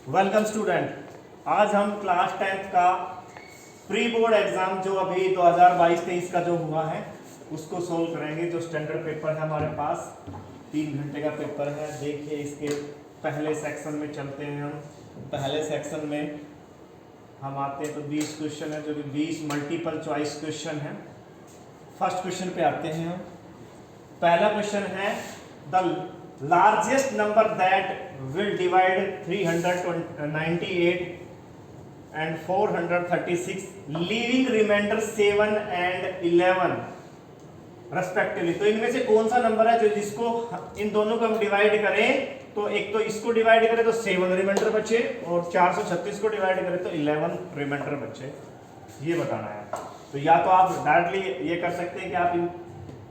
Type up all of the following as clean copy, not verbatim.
Welcome student. आज हम class 10th का प्री बोर्ड एग्जाम जो अभी 2022-23 का जो हुआ है उसको सोल्व करेंगे। जो स्टैंडर्ड पेपर है हमारे पास 3 घंटे का पेपर है। देखिए इसके पहले सेक्शन में चलते हैं हम। पहले सेक्शन में हम आते हैं तो 20 क्वेश्चन है, जो कि 20 मल्टीपल चॉइस क्वेश्चन है। फर्स्ट क्वेश्चन पे आते हैं हम। पहला क्वेश्चन है the largest number that will divide 398 and 436 leaving remainder 7 and 11 respectively. तो इनमें से कौन सा नंबर है जो जिसको इन दोनों को हम डिवाइड करें तो एक तो इसको डिवाइड करें तो 7 रिमाइंडर बचे और 436 को डिवाइड करें तो 11 रिमाइंडर बचे, ये बताना है। तो या तो आप डायरेक्टली ये कर सकते हैं कि आप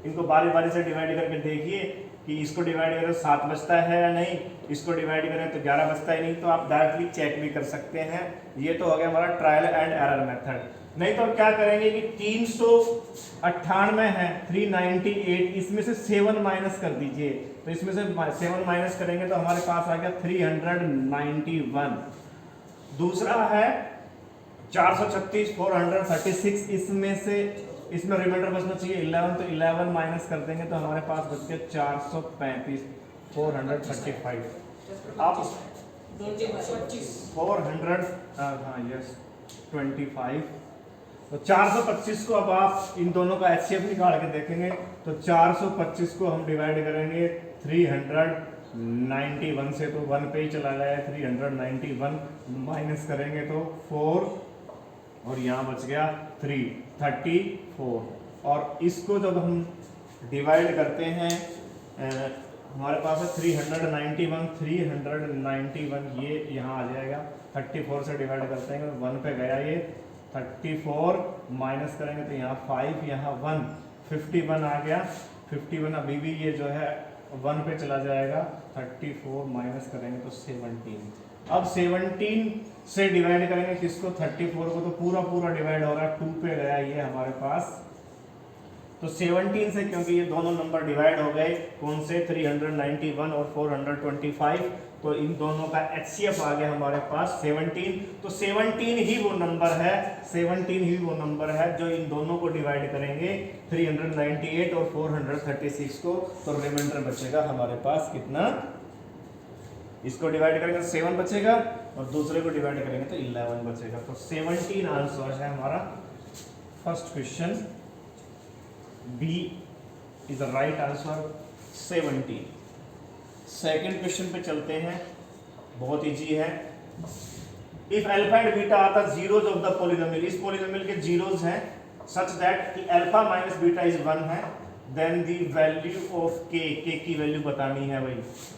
इनको बारी बारी से डिवाइड करके देखिए कि इसको डिवाइड करें तो 7 बचता है या नहीं, इसको डिवाइड करें तो 11 बचता है नहीं, तो आप डायरेक्टली चेक भी कर सकते हैं। ये तो हो गया हमारा ट्रायल एंड एरर मेथड। नहीं तो क्या करेंगे कि 398 है 398, इसमें से 7 माइनस कर दीजिए। तो इसमें से 7 माइनस करेंगे तो हमारे पास आ गया 391। दूसरा है 436 436, इसमें रिमाइंडर बचना चाहिए 11, तो 11 माइनस कर देंगे तो हमारे पास बच गया 435 435। आप 400 हाँ यस 25। तो 425 को अब आप इन दोनों का एचसीएफ निकाल के देखेंगे तो 425 को हम डिवाइड करेंगे 391 से, तो 1 पे ही चला गया है 391, माइनस करेंगे तो 4 और यहाँ बच गया 34। और इसको जब हम डिवाइड करते हैं हमारे पास है 391, ये यहाँ आ जाएगा। 34 से डिवाइड करते हैं 1 पे गया ये 34, माइनस करेंगे तो यहाँ 5, यहाँ 1, 51 आ गया। 51 अभी भी ये जो है 1 पे चला जाएगा। 34 माइनस करेंगे तो 17। अब 17 से डिवाइड करेंगे किसको, 34 को, तो पूरा पूरा डिवाइड हो रहा है 2 पे गया ये हमारे पास। तो 17 से, क्योंकि ये दोनों नंबर डिवाइड हो गए कौन से, 391 और 425, तो इन दोनों का एचसीएफ आ गया हमारे पास 17। तो 17 ही वो नंबर है जो इन दोनों को डिवाइड करेंगे 398 और 436 को, तो रिमाइंडर बचेगा हमारे पास कितना, इसको डिवाइड करेंगे तो 7 बचेगा और दूसरे को डिवाइड करेंगे तो 11 बचेगा। तो 17 आंसर है हमारा first question. B is the right answer 17। Second question पे चलते हैं, बहुत इजी है। If alpha and beta are the zeros of the polynomial, इस पॉलिनोमियल के जीरोज हैं सच दैट कि अल्फा माइनस बीटा इज 1 है, देन द वैल्यू ऑफ के की वैल्यू बतानी है भाई।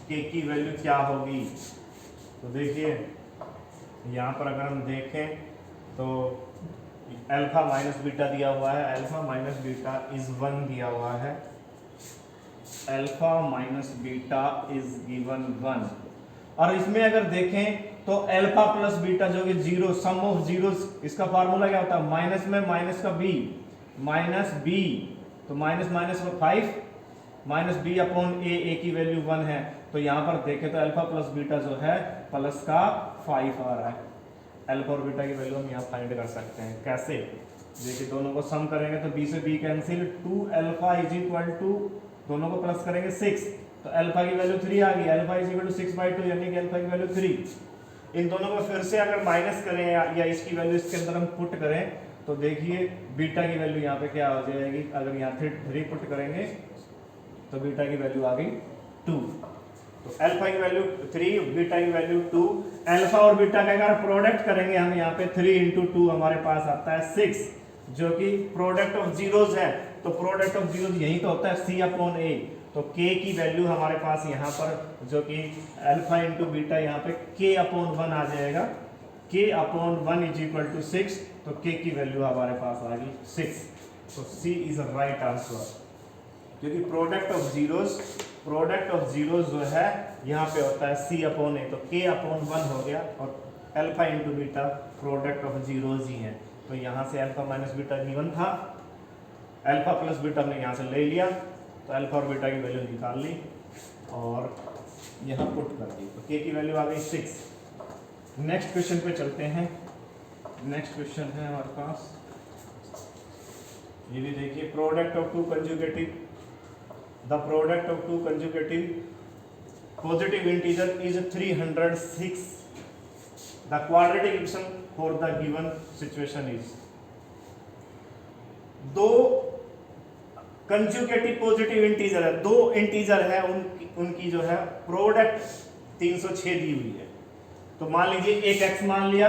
के की वैल्यू क्या होगी, तो देखिए यहाँ पर अगर हम देखें तो अल्फा माइनस बीटा दिया हुआ है, अल्फा माइनस बीटा इज 1 दिया हुआ है, alpha minus beta is given 1। और इसमें अगर देखें तो अल्फा प्लस बीटा जो कि जीरो, सम ऑफ जीरोस, इसका फार्मूला क्या होता है, माइनस में माइनस का बी, माइनस बी, तो minus minus 5 minus B upon A की वैल्यू 1 है। तो यहाँ पर देखें तो अल्फा प्लस बीटा जो है प्लस का 5 आ रहा है। अल्फा और बीटा की वैल्यू हम यहाँ फाइंड कर सकते हैं। कैसे, देखिए दोनों को सम करेंगे तो बी से B cancel, 2 alpha is equal to, दोनों को प्लस करेंगे 6, तो अल्फा की वैल्यू 3 आ गई, अल्फा इज इक्वल टू 6/2 यानी कि अल्फा की वैल्यू 3। इन दोनों को फिर से अगर माइनस करें या इसकी वैल्यू इसके अंदर हम पुट करें तो देखिए बीटा की वैल्यू यहाँ पे क्या हो जाएगी, अगर यहाँ 3 पुट करेंगे तो बीटा की वैल्यू आ गई 2। तो अल्फा की वैल्यू 3, बीटा की वैल्यू 2। अल्फा और बीटा का अगर प्रोडक्ट करेंगे हम यहाँ पे 3 × 2 हमारे पास आता है 6, जो कि प्रोडक्ट ऑफ जीरोज है। तो प्रोडक्ट ऑफ जीरोज यही तो होता है C/A। तो k की वैल्यू हमारे पास यहाँ पर जो कि अल्फा इंटू बीटा, यहाँ पे k/1 आ जाएगा, k/1 इज इक्वल टू 6, तो k की वैल्यू हमारे पास आ गई 6। तो C is a right answer, क्योंकि प्रोडक्ट ऑफ जीरोज जो है यहाँ पे होता है C/A, तो k/1 हो गया, और alpha into beta product of zeros ही है। तो यहाँ से अल्फा माइनस बीटा गिवन था, अल्फा प्लस बीटा हमने यहाँ से ले लिया, तो अल्फा और बीटा की वैल्यू निकाल ली और यहाँ पुट कर दी, तो के की वैल्यू आ गई 6। नेक्स्ट क्वेश्चन पे चलते हैं। नेक्स्ट क्वेश्चन है हमारे पास, ये भी देखिए, product of two consecutive, the product of two consecutive positive integer is 306, the quadratic equation for the given situation is. दो कंजुगेटिव पॉजिटिव इंटीजर है, दो इंटीजर है, उनकी जो है प्रोडक्ट 306 दी हुई है। तो मान लीजिए एक x मान लिया,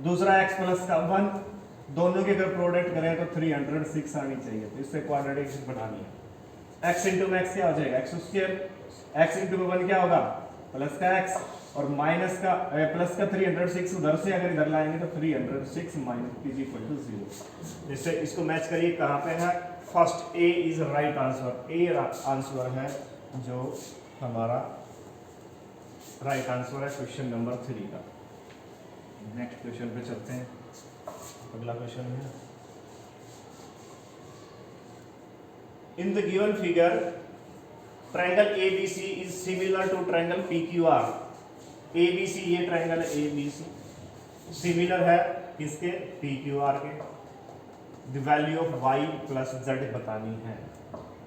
दूसरा x प्लस का 1, दोनों के अगर प्रोडक्ट करें तो 306 आनी चाहिए। तो इससे क्वाड्रेटिक बनानी है। x इंटू मैक्स क्या हो जाएगा, एक्स स्क्वायर, x इंटू 1 क्या होगा, प्लस का x, और माइनस का प्लस का 306 उधर से अगर इधर लाएंगे तो 306 माइनस इज इक्वल टू 0। इससे इसको मैच करिए, कहाँ पे है, first A is right answer, A answer है जो हमारा राइट आंसर है क्वेश्चन नंबर 3 का। नेक्स्ट क्वेश्चन पे चलते हैं। अगला क्वेश्चन है, in the given figure triangle ABC is similar to triangle PQR। ABC, ये ट्रायंगल है ABC, सिमिलर है किसके, PQR के। The value of y plus z बतानी है।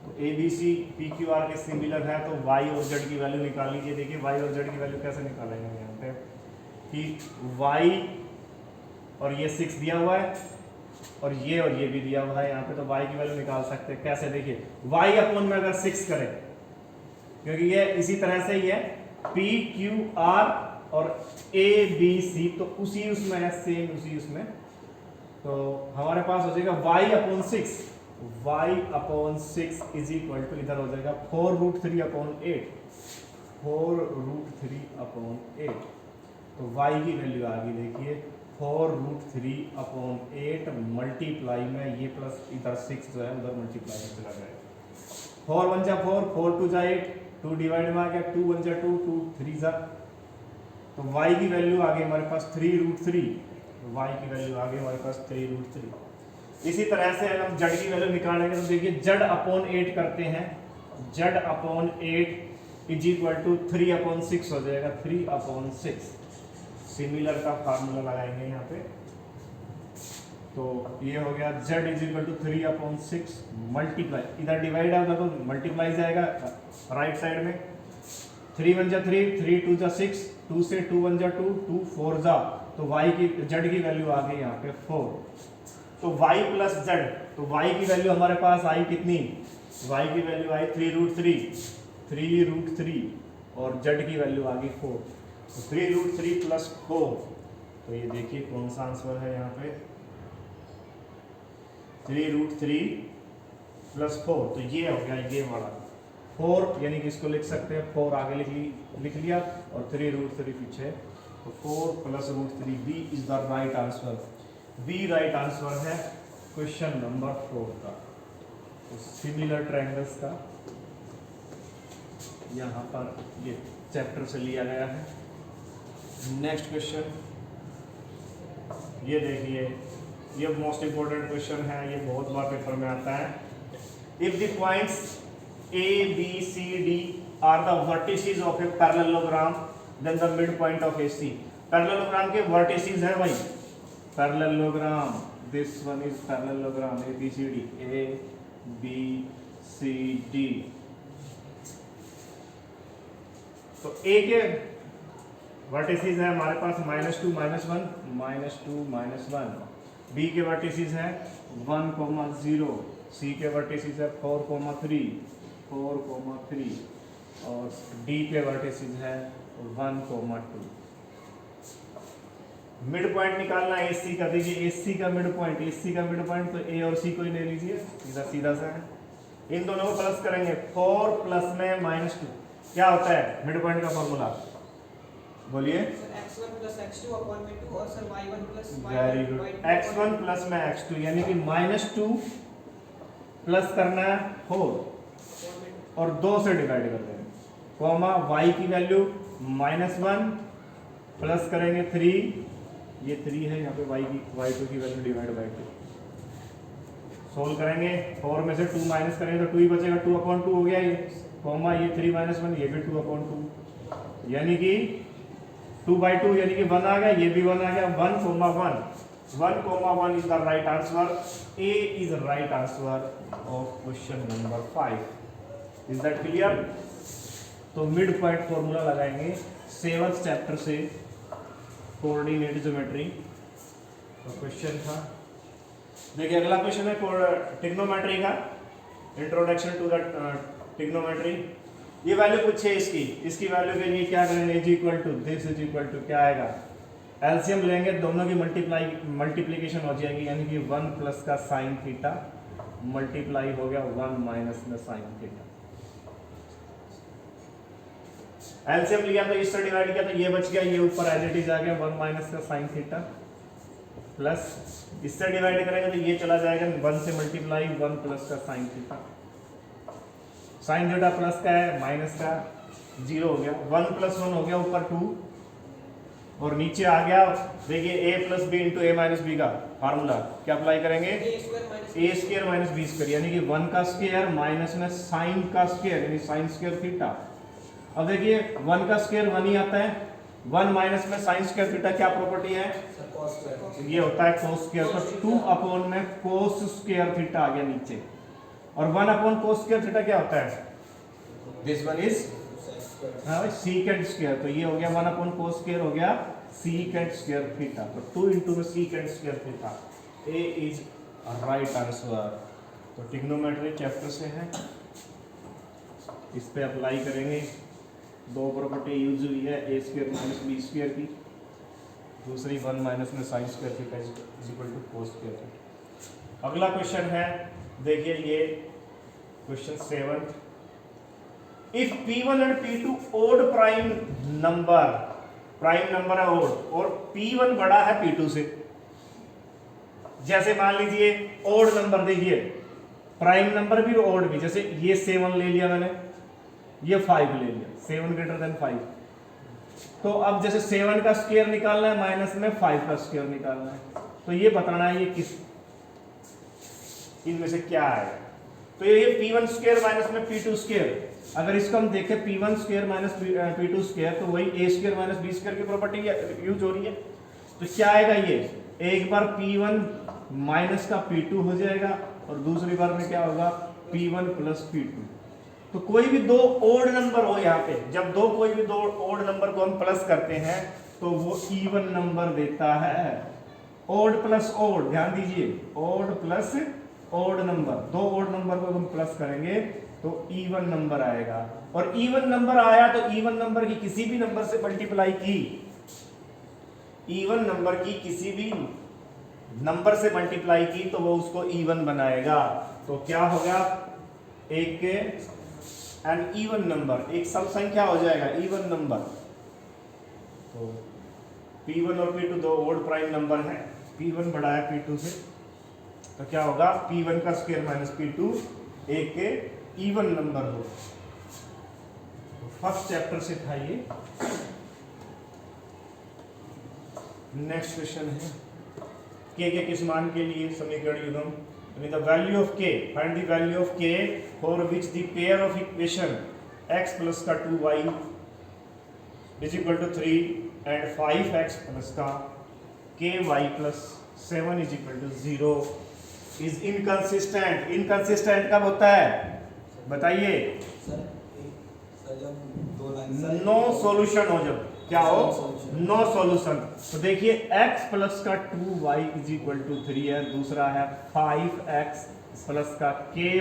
तो ABC PQR के सिमिलर है तो y और z की वैल्यू निकाल लीजिए। देखिए y और z की वैल्यू कैसे निकालेंगे, यहाँ पे कि y और ये 6 दिया हुआ है और ये भी दिया हुआ है यहाँ पे, तो y की वैल्यू निकाल सकते हैं। कैसे, देखिए y अपॉन में अगर 6 करें, क्योंकि ये इसी तरह से ही है PQR और ABC, तो उसी उसमें है, सेम उसी उसमें। तो हमारे पास हो जाएगा y upon 6, y upon 6 is equal to, इधर हो जाएगा 4√3 अपॉन 8, 4√3 अपॉन 8। तो y की वैल्यू आ गई, देखिए 4√3 अपॉन 8 मल्टीप्लाई में ये प्लस इधर 6 जो है उधर मल्टीप्लाई में चला जाएगा। 4 1 जा 4, 4 2 जा 8, 2 डिवाइड में आ गया, 2 1 जा 2, 2 3 जा, तो y की वैल्यू आ गई हमारे पास 3√3, y की वैल्यू आ गई हमारे पास 3√3। इसी तरह से अगर हम z की वैल्यू निकालेंगे तो देखिए z अपॉन 8 करते हैं, z upon 8 is equal to 3 upon 6 हो जाएगा, 3 अपॉन 6। सिमिलर का फार्मूला लगाएंगे यहाँ पे, तो ये हो गया z is equal to 3 upon 6 multiply, इधर डिवाइड है उधर तो मल्टीप्लाई जाएगा राइट साइड में। 3 1 जा 3, 3 2 जा 6, 2 से 2 1 जा 2, 2 4 जा, तो y की z की वैल्यू आ गई यहाँ पे 4। तो y प्लस z, तो y की वैल्यू हमारे पास आई कितनी, y की वैल्यू आई 3√3 और z की वैल्यू आ गई 4। तो 3√3 प्लस 4, तो ये देखिए कौन सा आंसर है यहाँ पे, 3√3 प्लस 4, तो ये हो गया ये वाला 4, यानी कि इसको लिख सकते हैं 4 आगे लिख लिया और 3√3 पीछे, तो 4 plus √3, B is the right answer. B right answer है क्वेश्चन नंबर 4 का। तो सिमिलर ट्रायंगल्स का यहाँ पर ये चैप्टर से लिया गया है। नेक्स्ट क्वेश्चन, ये देखिए, ये मोस्ट इंपोर्टेंट क्वेश्चन है, ये बहुत बार पेपर में आता है। If the points A, B, C, D are the vertices of a parallelogram, then the midpoint of AC। Parallelogram के वर्टिसेस है भाई, parallelogram, this one is parallelogram A B C D, A B C D। तो A के vertices है हमारे पास -2 -1, -2 -1। B के vertices है 1, 0। C के वर्टिसेस है 4, 3 और D के वर्टिसेस है 1, 2। मिड पॉइंट निकालना है AC का। देखिए AC का मिड पॉइंट तो A और C को ही ले लीजिए, सीधा सा है। इन दोनों को प्लस करेंगे, 4 प्लस में -2 क्या होता है मिड पॉइंट का फॉर्मूला, बोलिए। x1 प्लस x2 अपॉन में 2 और sir y1 plus very good, x1 plus में x2 यानी कि -2 प्लस करना है 4 और 2 से डिवाइड कर देंगे, कॉमा y की वैल्यू -1 प्लस करेंगे 3, ये 3 है यहाँ पे, y2 की वैल्यू डिवाइड बाय 2। सोल्व करेंगे, 4 में से 2 माइनस करेंगे तो 2 ही बचेगा, 2/2 हो गया ये, कॉमा ये 3 - 1 ये भी 2/2, यानी कि 2/2 यानी कि 1 आ गया, ये भी 1 आ गया, 1,1 1,1 is the right answer. A is right answer of question number 5। Is that clear? तो मिड पॉइंट फॉर्मूला लगाएंगे 7th चैप्टर से कोऑर्डिनेट ज्योमेट्री। तो क्वेश्चन था, देखिए अगला क्वेश्चन है ट्रिग्नोमेट्री का, इंट्रोडक्शन टू द ट्रिग्नोमेट्री। ये वैल्यू पूछे इसकी वैल्यू के लिए क्या करेंगे, is equal to this is equal to क्या आएगा, एलसीएम लेंगे, दोनों की मल्टीप्लीकेशन हो जाएगी, यानी कि 1 प्लस का साइन थीटा मल्टीप्लाई हो गया 1 माइनस में साइन थीटा। एलसीएम लिया तो इससे डिवाइड किया तो ये बच गया, ये ऊपर एज इट इज आ गया 1 माइनस का साइन थीटा, प्लस इससे डिवाइड करेंगे तो ये चला जाएगा 1 से मल्टीप्लाई 1 प्लस का sine theta. Sine theta plus का है, माइनस का 0 हो गया, 1 प्लस 1 हो गया, ऊपर 2 और नीचे आ गया। देखिए a plus B into A minus B का फार्मूला क्या अप्लाई करेंगे, A square minus B square, यानी कि 1 का स्क्वायर माइनस में साइन का स्क्वायर यानी साइन स्क्वायर थीटा। अब देखिए 1 का स्क्वायर 1 ही आता है, 1 माइनस में साइन स्क्वायर थीटा क्या प्रॉपर्टी है, ये होता है कोस स्क्वायर, तो 2 अपॉन में कोस स्क्वायर थीटा आ गया नीचे, और 1 अपॉन कोस स्क्वायर थीटा क्या होता है, this one is secant square, तो ये हो गया 1 अपॉन कोस स्क्वायर हो गया सीकेंट स्क्वायर थीटा, तो 2 इंटू में secant square theta. A is right answer. तो ट्रिग्नोमेट्री चैप्टर से है, इस पे अप्लाई करेंगे, दो प्रॉपर्टी यूज हुई है, A square minus B square की, दूसरी 1 माइनस में sine square theta is equal to cos square theta. अगला क्वेश्चन है, देखिए ये question 7th, if P1 and P2 odd prime number है ओड, और P1 बड़ा है P2 से, जैसे मान लीजिए ओड नंबर, देखिए प्राइम नंबर भी ओड भी, जैसे ये 7 ले लिया मैंने, ये 5 ले लिया, 7 ग्रेटर देन 5, तो अब जैसे 7 का स्क्वायर निकालना है माइनस में 5 का स्क्वायर निकालना है, तो ये बताना है ये किस इनमें से क्या है। तो ये P1 स्क्वायर माइनस में P2 स्क्वायर, अगर इसको हम देखें P1 square minus P2 square, तो वही A square minus B square की प्रॉपर्टी यूज हो रही है। तो क्या आएगा, ये एक बार P1 माइनस का P2 हो जाएगा, और दूसरी बार में क्या होगा P1 प्लस P2। तो कोई भी दो ओड नंबर हो, यहाँ पे जब कोई भी दो ओड नंबर को हम प्लस करते हैं तो वो इवन नंबर देता है। ओड प्लस ओड, ध्यान दीजिए, ओड प्लस ओड नंबर, दो ओड नंबर को हम प्लस करेंगे तो इवन नंबर आएगा, और इवन नंबर आया तो इवन नंबर की किसी भी नंबर से मल्टीप्लाई की, इवन नंबर की किसी भी नंबर से मल्टीप्लाई की तो वो उसको इवन बनाएगा। तो क्या होगा, एक एन इवन नंबर, एक सम संख्या हो जाएगा इवन नंबर। तो P1 और P2 दो ओड प्राइम नंबर है, P1 बड़ा है P2 से, तो क्या होगा P1 का स्क्वायर माइनस P2 एक इवन नंबर हो। तो फर्स्ट चैप्टर से था ये। नेक्स्ट क्वेश्चन है, के किस मान के लिए समीकरण युग्म, the value of k, find the value of k for which the pair of equation x plus का 2y is equal to 3 and 5x plus का ky plus 7 is equal to 0 is inconsistent। inconsistent कब होता है बताइए, no solution हो, जब क्या हो नो सॉल्यूशन। तो देखिए x प्लस का 2y इज इक्वल टू 3 है, दूसरा है 5x प्लस का ky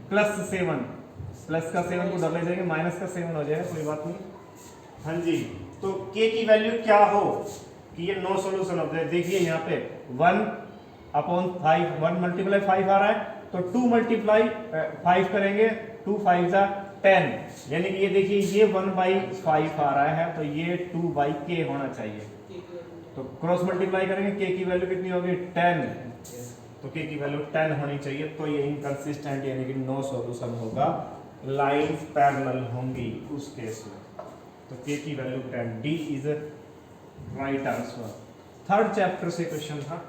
प्लस 7, प्लस का 7 को डबल जाएंगे माइनस का 7 हो जाएगा, कोई बात नहीं। हाँ जी, तो k की वैल्यू क्या हो कि ये नो सॉल्यूशन होता है। देखिए यहाँ पे 1 अपॉन 5, 1 मल्टीप्लाई 5 आ रहा है, तो 2 मल्टीप्लाई 5 करेंगे, 2 5 जा 10, यानी कि ये देखिए ये 1/5 आ रहा है, तो ये 2/k होना चाहिए। तो क्रॉस मल्टीप्लाई करेंगे, k की वैल्यू कितनी होगी 10, तो k की वैल्यू 10 होनी चाहिए, तो ये इनकंसिस्टेंट यानी कि नो सॉल्यूशन होगा, लाइंस पैरेलल होंगी उस केस में। तो k की value 10, D is right answer. Third chapter से क्वेश्चन था,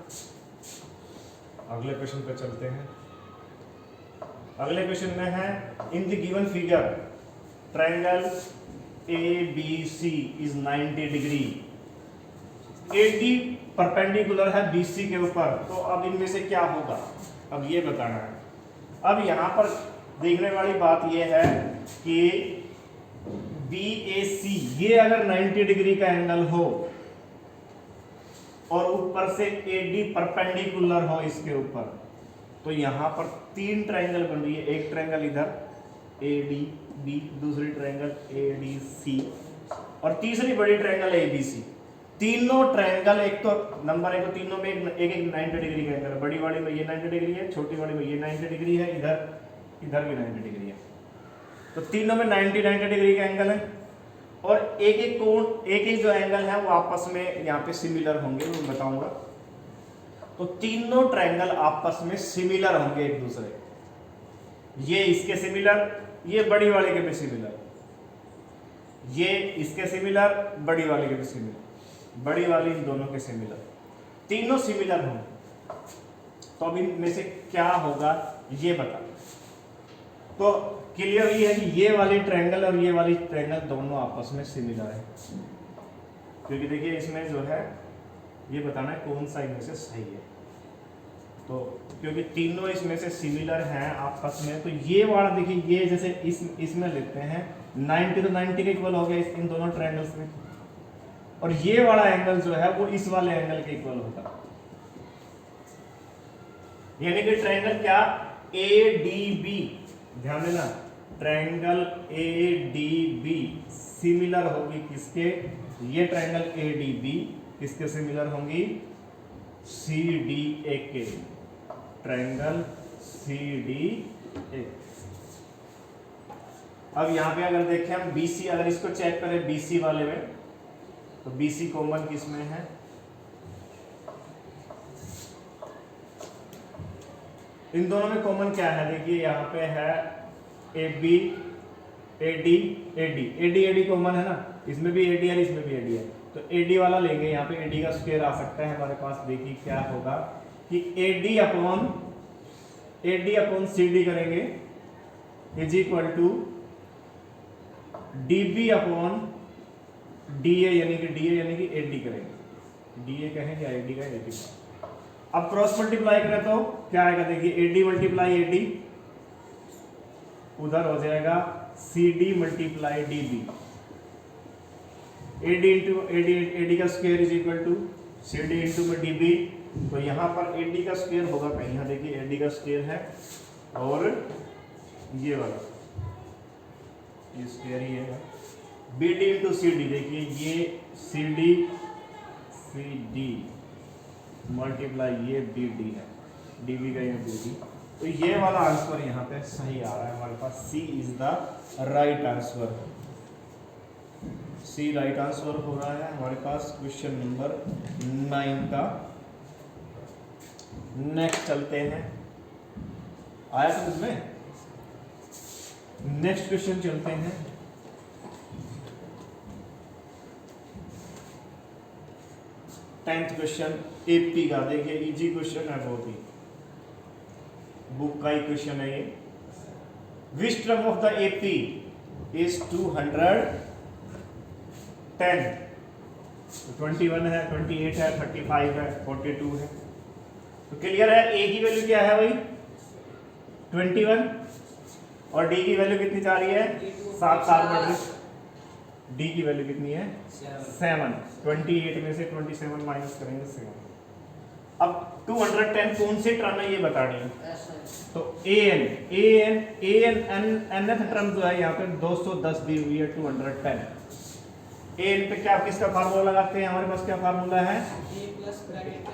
अगले क्वेश्चन पे चलते हैं। अगले क्वेश्चन में है, in the given figure triangle ABC is 90 degree, AD perpendicular है BC के ऊपर, तो अब इनमें से क्या होगा, अब ये बताना है। अब यहाँ पर देखने वाली बात ये है कि BAC ये अगर 90 डिग्री का एंगल हो और ऊपर से AD परपेंडिकुलर हो इसके ऊपर, तो यहाँ पर तीन ट्रायंगल बन रही है। एक ट्रायंगल इधर ADB, दूसरी ट्रायंगल ADC और तीसरी बड़ी ट्रायंगल ABC। तीनों ट्रायंगल, एक तो नंबर एक, तो तीनों में एक 90 डिग्री का एंगल, बड़ी वाली में ये 90 डिग्री है, छोटी वाली में ये 90 डिग्री है, इधर भी 90 डिग्री है। तो तीनों में 90 डिग्री का एंगल है और एक एक कोण, एक एक जो एंगल है वो आपस में यहाँ पे सिमिलर होंगे, मैं बताऊंगा। तो तीनों ट्रायंगल आपस में सिमिलर होंगे एक दूसरे, ये इसके सिमिलर, ये बड़ी वाले के भी सिमिलर, ये इसके सिमिलर, बड़ी वाले के भी सिमिलर, बड़ी वाली इन दोनों के सिमिलर, तीनों सिमिलर होंगे। तो अब इनमें से क्या होगा ये बता। तो क्लियर ये है कि ये वाली ट्रायंगल और ये वाली ट्रायंगल दोनों आपस में सिमिलर है, क्योंकि देखिए इसमें जो है ये बताना है कौन सा इनमें से सही है। तो क्योंकि तीनों इसमें से सिमिलर हैं आपस में, तो ये वाला देखिए, ये जैसे इसमें लेते हैं 90, तो 90 के इक्वल हो गया इन दोनों ट्रायंगल्स में, और ये वाला एंगल जो है वो इस वाले एंगल के इक्वल होगा। यानी कि ट्रायंगल क्या, ADB, ध्यान देना, ट्रायंगल ADB सिमिलर होगी किसके, ये ट्रायंगल ADB किसके सिमिलर होंगी, CDA के, ट्रायंगल CDA। अब यहां पे अगर देखें हम BC, अगर इसको चेक करें BC वाले में, तो BC कॉमन किसमें है, इन दोनों में कॉमन क्या है, देखिए यहाँ पे है AB, AD, AD कॉमन है ना, इसमें भी AD है, इसमें भी AD है, तो AD वाला लेंगे। यहाँ पे AD का स्क्वायर आ सकता है हमारे पास, देखिए क्या होगा कि AD अपॉन CD करेंगे is equal to DB upon DA, यानी कि AD करेंगे, DA कहेंगे AD का AD। अब क्रॉस मल्टीप्लाई करें तो क्या आएगा, देखिए AD मल्टीप्लाई AD, उधर हो जाएगा CD मल्टीप्लाई DB, AD का square is equal to CD into में DB। तो यहाँ पर AD का स्क्वायर होगा कहीं, यहाँ देखिए AD का स्क्वायर है और ये वाला ये स्क्वायर ही है, BD इंटू CD, देखिए ये CD मल्टीप्लाई ये BD है, DB का ये BD। तो ये वाला आंसर यहाँ पे सही आ रहा है हमारे पास, C is the right answer, C right answer हो रहा है हमारे पास क्वेश्चन नंबर 9 का। नेक्स्ट चलते हैं, आया समझ में, नेक्स्ट क्वेश्चन चलते हैं। टेंथ क्वेश्चन AP का, देखिए इजी क्वेश्चन है बहुत ही, बुक का ही क्वेश्चन है ये। Which term of the AP is 210, 21 है, 28 है, 35 है, 42 है। तो क्लियर है, A की वैल्यू क्या है भाई 21 और D की वैल्यू कितनी जा रही है 7 बढ़ रही, D की वैल्यू कितनी है 7, 28 में से 27 माइनस करेंगे 7। अब 210 कौन सी टर्म है ये बतानी है, तो nth टर्म जो है यहाँ पे 210 दी हुई है 210। an पे क्या किसका फार्मूला लगाते हैं, हमारे पास क्या फार्मूला है,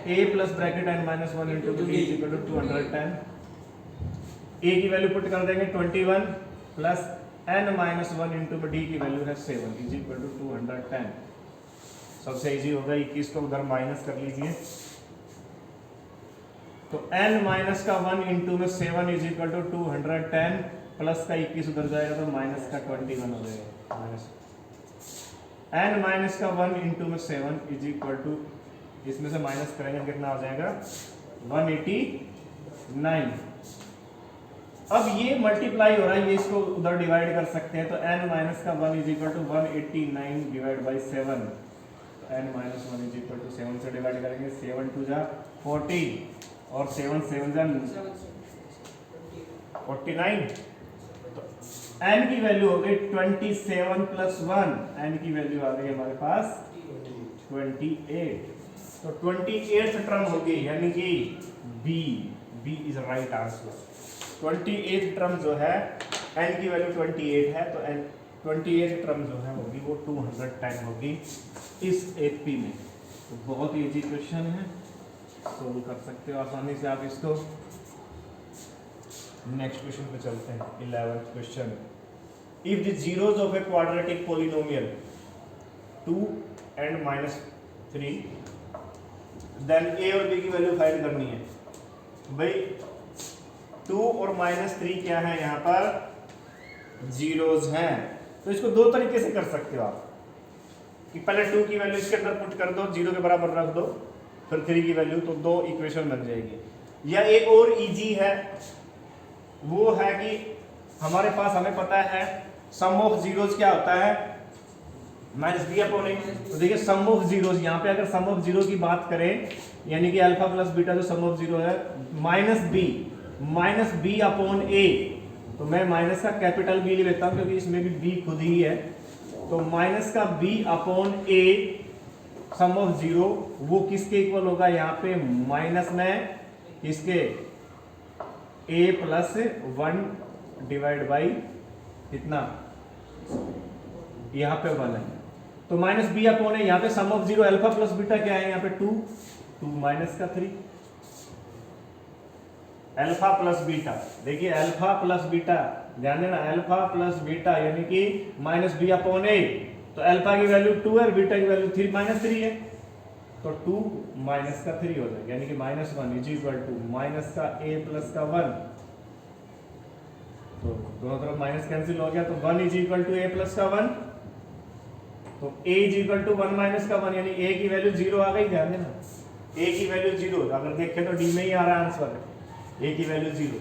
a plus bracket n minus 1 into b is equal to 210। a की वैल्यू पुट कर देंगे 21 plus n minus 1 into d की वैल्यू है 7 इज इक्वल टू 210। सबसे इजी होगा 21 को उधर माइनस कर लीजिए, तो n माइनस का 1 इंटू में 7 इज इक्वल टू 210 प्लस का 21 उधर जाएगा तो माइनस का 21 हो जाएगा, माइनस n माइनस का 1 इंटू में 7 इज इक्वल टू, इसमें से माइनस करेंगे कितना हो जाएगा 189। अब ये मल्टीप्लाई हो रहा है, ये इसको उधर डिवाइड कर सकते हैं, तो n माइनस का 1 is equal to 189 divide by 7, n minus 1 is equal to 7 से डिवाइड करेंगे, 7 2 जा 40 और 7 7 जा 49, तो n की वैल्यू हो गई 27 प्लस 1, n की वैल्यू आ गई हमारे पास 28, तो 28th टर्म होगी, यानी कि B is right answer. 28th term जो है n की वैल्यू 28 है, तो n 28th टर्म जो है होगी वो 210 होगी इस AP में। तो बहुत इजी क्वेश्चन है, सोल्व कर सकते हो आसानी से आप इसको। नेक्स्ट क्वेश्चन पे चलते हैं, 11th question. If the zeros of a quadratic polynomial 2 and -3, then a और b की वैल्यू फाइंड करनी है। भाई 2 और -3 क्या है, यहाँ पर जीरोस हैं, तो इसको दो तरीके से कर सकते हो आप, कि पहले 2 की वैल्यू इसके अंदर पुट कर दो, 0 के बराबर रख दो, फिर 3 की वैल्यू, तो दो इक्वेशन बन जाएगी। या एक और इजी है, वो है कि हमारे पास, हमें पता है सम ऑफ जीरोस क्या होता है, -b/a। तो देखिए सम ऑफ जीरोस, यहाँ पे अगर सम ऑफ जीरो की बात करें, यानी कि अल्फा प्लस बीटा जो सम ऑफ जीरो है, -b/a, तो मैं माइनस का कैपिटल B ले लेता हूँ क्योंकि इसमें भी b खुद ही है, तो माइनस का b/a सम ऑफ जीरो, वो किसके इक्वल होगा, यहाँ पे माइनस में किसके, a प्लस 1 डिवाइड बाई कितना, यहाँ पे 1 है, तो -b/a, यहाँ पे sum of zero alpha plus beta क्या है, यहाँ पे 2 माइनस का 3, अल्फा प्लस बीटा, देखिए अल्फा प्लस बीटा, ध्यान देना, अल्फा प्लस बीटा यानी कि -b/a, तो अल्फा की वैल्यू 2 है, बीटा की वैल्यू -3 है, तो 2 माइनस का 3 हो जाएगा, यानी कि -1 इज इक्वल टू माइनस का a प्लस का 1, तो दोनों तरफ माइनस कैंसिल हो गया, तो 1 is equal to a plus का 1, तो a is equal to 1 minus का 1, यानी a की वैल्यू 0 आ गई, ध्यान देना a की वैल्यू 0, अगर देखें तो डी में ही आ रहा है आंसर, a की वैल्यू 0।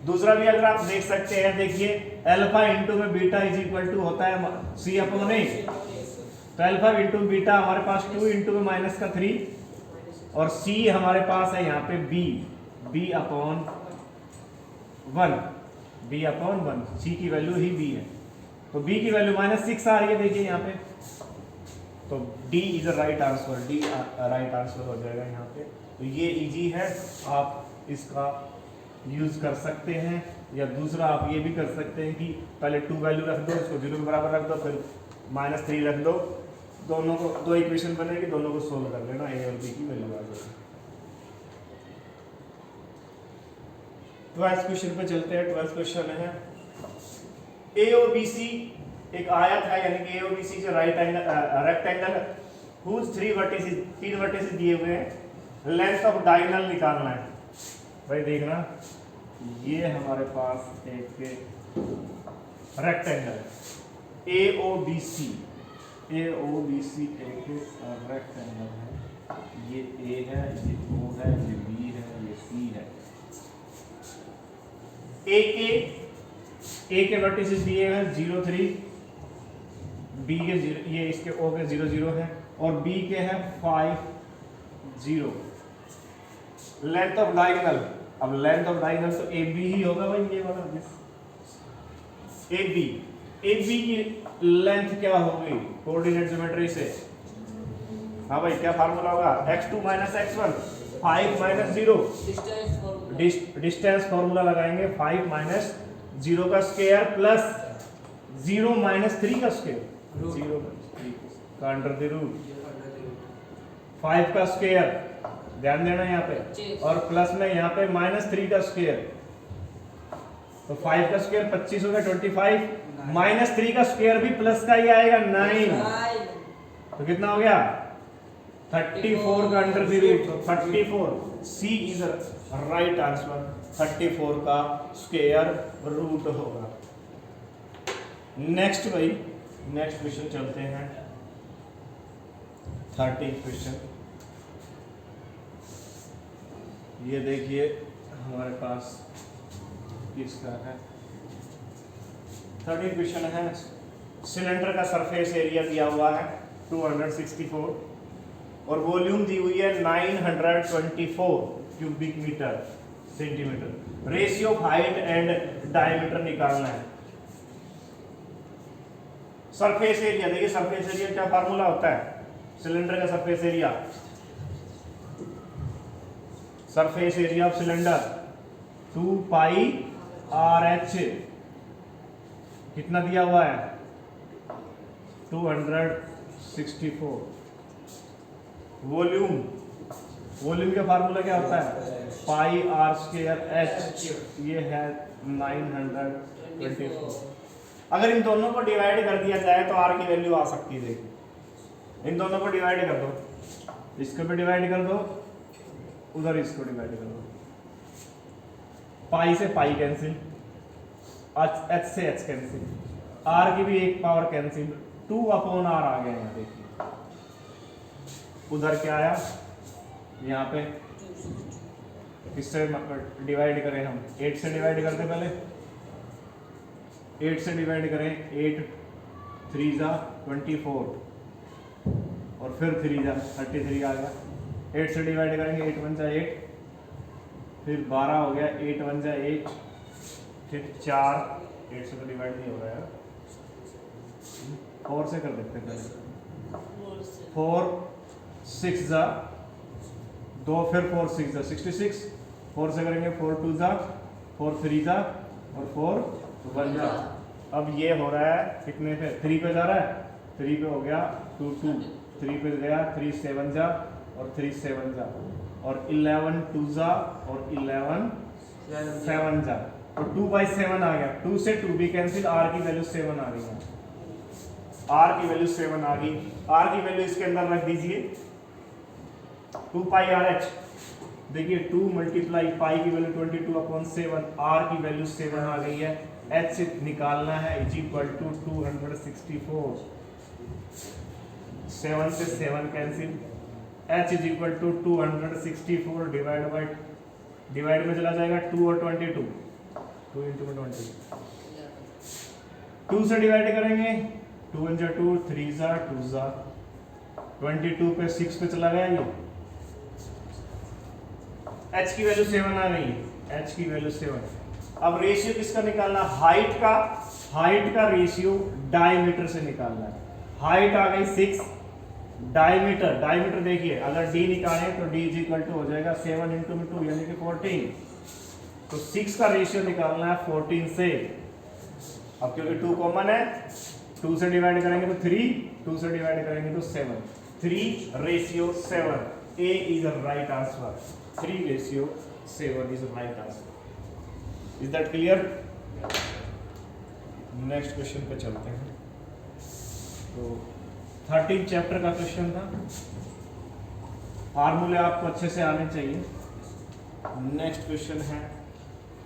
दूसरा भी अगर आप देख सकते हैं, देखिए अल्फा इंटू में बीटा इज इक्वल टू होता है c/a, तो अल्फा इंटू बीटा हमारे पास 2 इंटू में माइनस का 3, और c हमारे पास है यहाँ पे b/1, c की वैल्यू ही b है, तो b की वैल्यू -6 आ रही है, देखिए यहाँ पे, तो d is a right answer, d right answer हो जाएगा यहाँ पे। तो ये इजी है, आप इसका यूज कर सकते हैं, या दूसरा आप ये भी कर सकते हैं कि पहले 2 वैल्यू रख दो, इसको 0 के बराबर रख दो, फिर -3 रख दो, दोनों को दो इक्वेशन बनेगी, दोनों को सोल्व कर लेना, a और b की वैल्यू आ जाएगी। 12th क्वेश्चन पे चलते हैं। 12th क्वेश्चन है, ए और बी सी एक आयत है, यानी कि ए और बी सी जो रेक्टेंगल हुज 3 वर्टिसेस दिए हुए हैं, लेंथ ऑफ डायगोनल निकालना है। भाई देखना, ये हमारे पास एक रेक्टेंगल है AOBC एक रेक्टेंगल है, ये A है, ये O है, ये B है, ये C है। A के वर्टिसेस दिए हैं 0 3, B के 0, ये इसके O के 0 0 है, और B के हैं 5 0। लेंथ ऑफ डायगोनल, अब लेंथ ऑफ डायगोनल तो AB ही होगा भाई, ये वाला AB की लेंथ क्या होगी कोऑर्डिनेट ज्योमेट्री से, हाँ भाई क्या फार्मूला होगा, x2 - x1 5 - 0, डिस्टेंस फार्मूला लगाएंगे, 5 - 0 का स्क्वायर प्लस 0 - 3 का स्क्वायर, 0 - 3 का अंडर द रूट, 5 का स्क्वायर, ध्यान देना यहाँ पे, और प्लस में यहाँ पे -3 का स्क्वायर, तो 5 का स्क्वायर 25 हो गया 25, -3 का स्क्वायर भी प्लस का ही आएगा 9, तो कितना हो गया 34 का अंडर द रूट, तो 34 C इज राइट आंसर, 34 का स्क्वायर रूट होगा। नेक्स्ट भाई, नेक्स्ट क्वेश्चन चलते हैं, 13 क्वेश्चन। ये देखिए हमारे पास इसका है। 13 क्वेश्चन है, सिलेंडर का सरफेस एरिया दिया हुआ है 264 और वॉल्यूम दी हुई है 924 cubic metre centimetre. Ratio of height and diameter निकालना है। सरफेस एरिया, देखिए सरफेस एरिया क्या फार्मूला होता है सिलेंडर का surface area, surface area of cylinder 2 pi RH, कितना दिया हुआ है 264। वॉल्यूम, वॉल्यूम का फार्मूला क्या होता है पाई R²H, ये है 924। अगर इन दोनों को डिवाइड कर दिया जाए तो R की वैल्यू आ सकती है। देखिए इन दोनों को डिवाइड कर दो, इसको भी डिवाइड कर दो, उधर इसको डिवाइड कर दो, पाई से पाई कैंसिल, H से H कैंसिल, R की भी एक पावर कैंसिल, 2/R आ गया यहाँ। देखिए उधर क्या आया, यहाँ पे किससे डिवाइड करें हम, 8 से डिवाइड करते पहले, 8 से डिवाइड करें, 8 3 जा 24 और फिर 3 जा 33 आ गया। 8 से डिवाइड करेंगे, 8 1 जा 8, फिर 12 हो गया, 8 1 जा 8, फिर 4, 8 से तो डिवाइड नहीं हो रहा है, 4 से कर देते हैं पहले, 4 6 जा 2, फिर 4 6 जा 66, 4 से करेंगे, 4 2 जा 4 3 जा और 4 1 जा। अब ये हो रहा है कितने पे, 3 पे जा रहा है, 3 पे हो गया 2 2, 3 पे गया 3 7 जा और 3 7 जा और 11 2 जा और 11 7 जा और 2/7 आ गया। 2 से 2 भी कैंसिल, R की वैल्यू 7 आ गई है, R की वैल्यू 7 आ गई। R की वैल्यू इसके अंदर रख दीजिए 2 पाई RH, देखिए 2 मल्टीप्लाई पाई की वैल्यू 22/7, R की वैल्यू 7 आ गई है। H निकालना है इज इक्वल टू 264, 7 से 7 cancel, H is equal to 264 divide में चला जाएगा 2 और 22, 2 इंटू 20, 2 से डिवाइड करेंगे, 2 1 जा 2, 3 जा 2 जा, 22 पे 6 पे चला गया ये, H की वैल्यू 7 आ गई, H की वैल्यू 7। अब रेशियो किसका निकालना, हाइट का रेशियो डायमीटर से निकालना है। हाइट आ गई 6, डायमीटर देखिए अगर D निकालें तो D इज इक्वल टू हो जाएगा 7 इंटू 2 यानी कि 14, तो 6 का रेशियो निकालना है 14 से। अब क्योंकि 2 कॉमन है, 2 से डिवाइड करेंगे तो 3, 2 से डिवाइड करेंगे तो 7, 3/7, A is the right answer, 3/7 is the right answer. Is that clear? Next question पे चलते हैं। तो 13 चैप्टर का क्वेश्चन था, फार्मूले आपको अच्छे से आने चाहिए। नेक्स्ट क्वेश्चन है,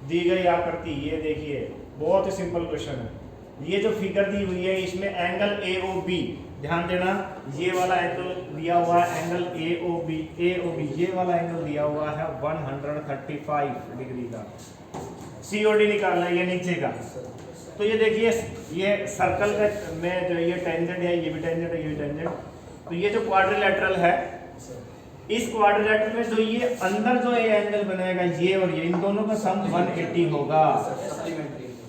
दी गई आकृति, ये देखिए बहुत ही सिंपल क्वेश्चन है। ये जो फिगर दी हुई है इसमें एंगल AOB, ध्यान देना ये वाला एंगल दिया हुआ है, एंगल AOB ये वाला एंगल दिया हुआ है 135 डिग्री का। COD निकालना है ये नीचे का। तो ये देखिए ये सर्कल का में जो ये टेंजेंट है, ये भी टेंजेंट है, ये भी टेंजेंट, तो ये जो क्वाड्रिलेटरल है, इस क्वाड्रिलेटरल में जो ये अंदर जो ये एंगल बनेगा, ये और ये इन दोनों का सम 180 होगा,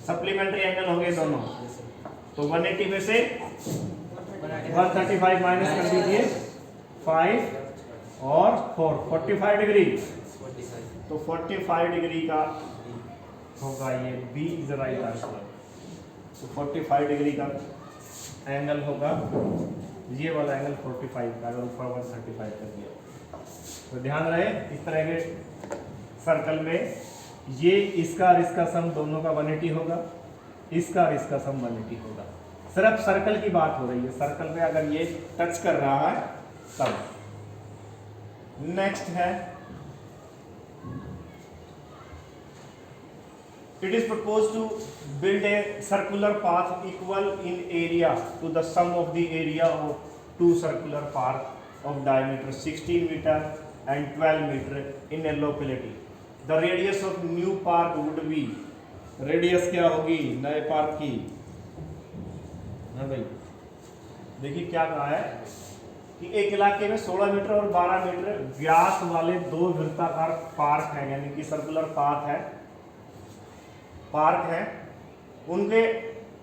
सप्लीमेंट्री एंगल होंगे दोनों। तो 180 में से 135 माइनस कर दीजिए, 5 और 4 45 डिग्री, तो 45 डिग्री का होगा ये, B is the right answer. तो 45 डिग्री का एंगल होगा, ये वाला एंगल 45 का, अगर ऊपर 135 कर दिया। तो ध्यान रहे इस तरह के सर्कल में ये इसका और इसका सम दोनों का 180 होगा, इसका और इसका सम 180 होगा। सिर्फ सर्कल की बात हो रही है, सर्कल में अगर ये टच कर रहा है तब। नेक्स्ट है, it is proposed to build a circular path equal in area to the sum of the area of two circular paths of diameter 16 meter and 12 meter in a locality. The radius of new path would be radius क्या होगी नए park की। हाँ भाई, देखिए क्या कहा है कि एक इलाके में 16 मीटर और 12 मीटर व्यास वाले दो वृत्ताकार पार्क हैं, यानी कि सर्कुलर पार्क है,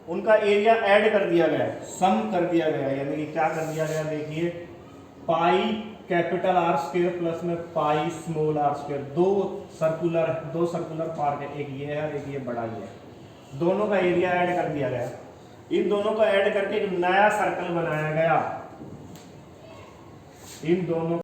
उनका एरिया ऐड कर दिया गया है, सम कर दिया गया है, यानी कि क्या कर दिया गया, देखिए pi capital R square plus में पाई स्मॉल आर स्क्वायर। दो सर्कुलर पार्क है, एक ये है और एक ये बड़ा ये है, दोनों का एरिया ऐड कर दिया गया। इन दोनों को ऐड करके एक नया सर्कल बनाया गया, इन दोनों